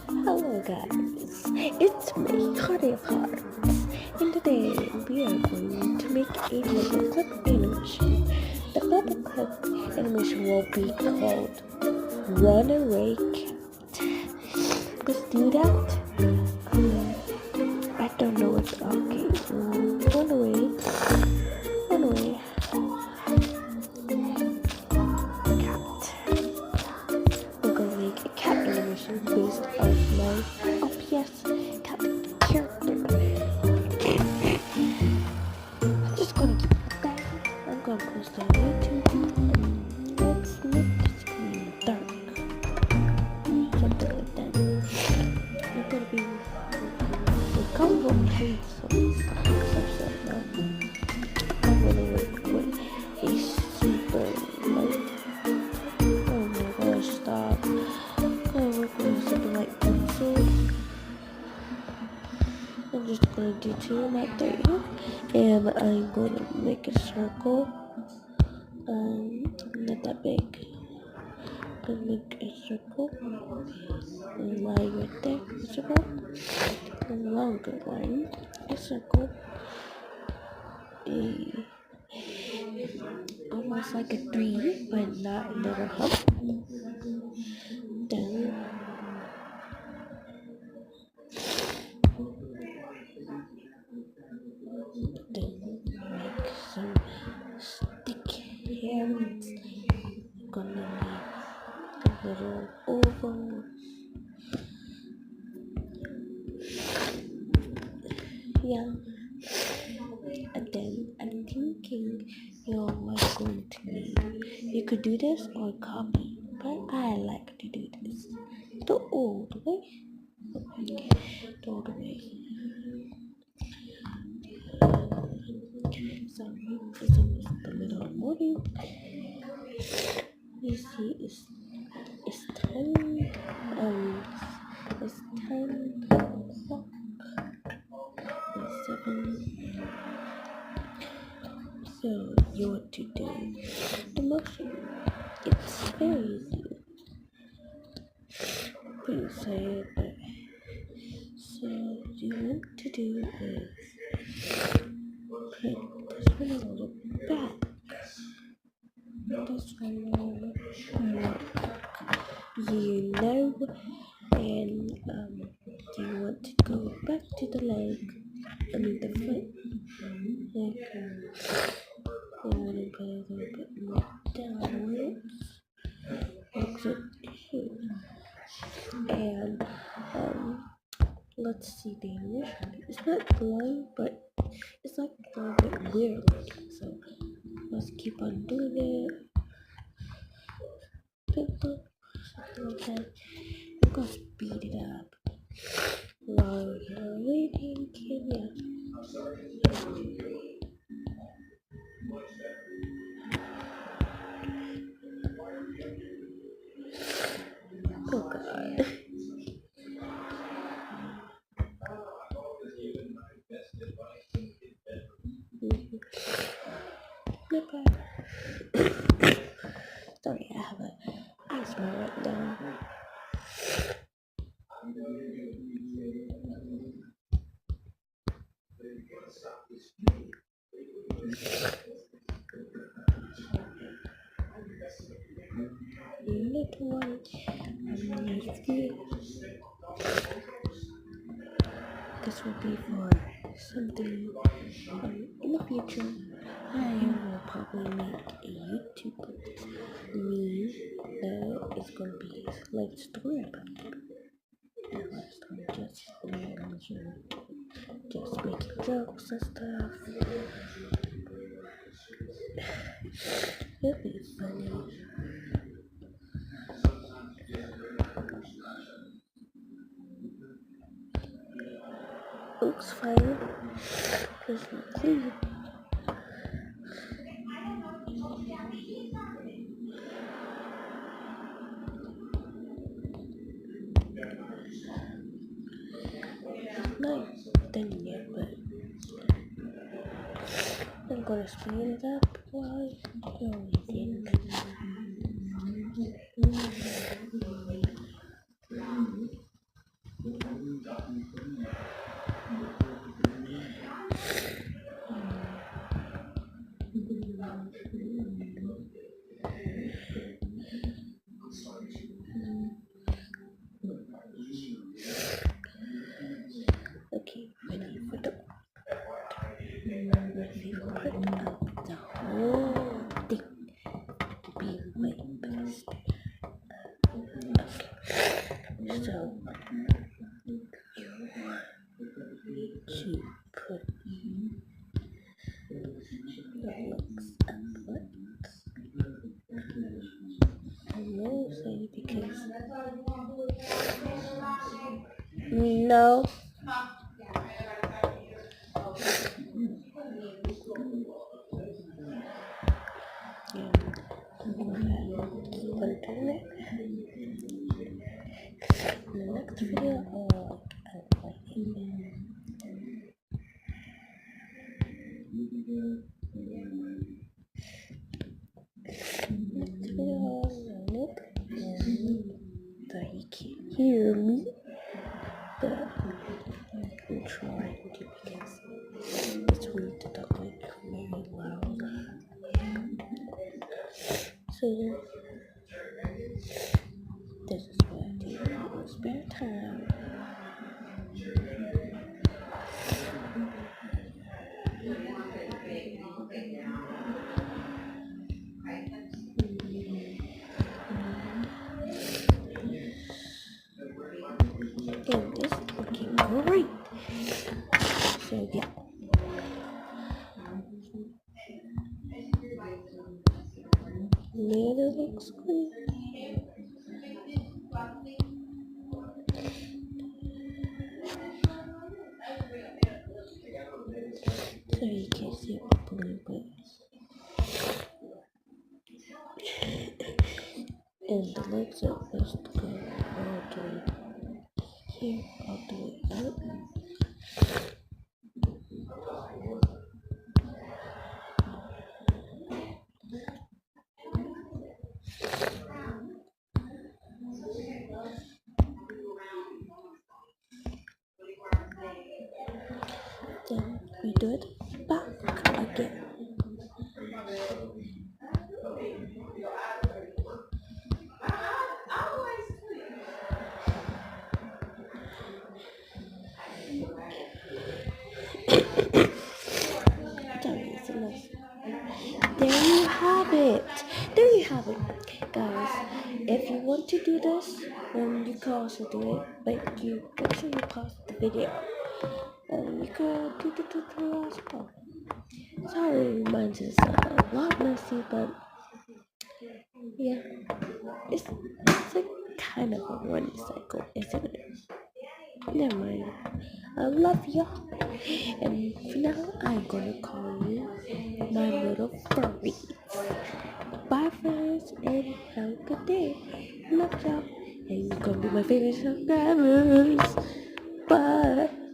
Hello guys, it's me, Hearty of Hearts, and today we are going to make a little clip animation. The little clip animation will be called Runaway Cat. Let's do that. I don't know what's okay. Runaway cat. We're gonna make a cat animation based on my OPS cat character. I'm just gonna keep that. I'm gonna post it on YouTube. And let's make the screen dark. Something like that. I'm gonna be comfortable playing some stuff now. I'm gonna work with a super light. Oh my gosh, stop. I'm gonna work with a super light pencil. I'm just gonna do two right there, and I'm gonna make a circle. Not that big. I'm gonna make a circle. And line right there, a circle. A longer line, a circle. Almost like a 3, but not a little hump. Then make some stick hands. Gonna make a little oval. Yeah. And then I'm thinking you're going to need. You could do this or copy, but I like to do this the old way. The old way. So it's almost the middle of morning. You see, it's 10. It's 10 o'clock. It's 7. So you want to do the motion. It's very easy. Pretty say but so what you want to do is put this one a little back. This one more. You know, and you want to go back to the leg. I mean the foot. Like you want to put a little bit more downwards. Like so here. And let's see the animation. It's not blind, but it's like a little bit weird. So let's keep on doing it. Something like that. I'm gonna speed it up while you're waiting. Kenya. Oh God. Goodbye. Sorry, I have an asthma right now. Little one, this will be for something in the future. I will probably make a YouTube with me. It's gonna be like story about it. And last time just making jokes and stuff. It'll be funny. Looks fine. There's no clean. Not done yet, but I'm gonna speed it up while you're waiting. today because no. Yeah, keep on doing it. In the next video, I'll like it. Next video, nope. That you can't hear me, but I'm trying to because it's weird to talk like really loud. So this is what I do in my spare time. And this is looking great. So yeah. Man, it looks great. So you can't see it properly, but and the legs are supposed to go all the way here, all the way up. Then we do it back again. There you have it. There you have it, guys. If you want to do this, you can also do it, but you make sure you pause the video. You can do the tutorial as well. Sorry, mine's is a lot messy, but yeah, it's a kind of a running cycle, isn't it? Never mind. I love y'all. And for now, I'm gonna call you my little furries. Bye, friends, and have a good day. Love y'all. And you're gonna be my favorite subscribers. Bye.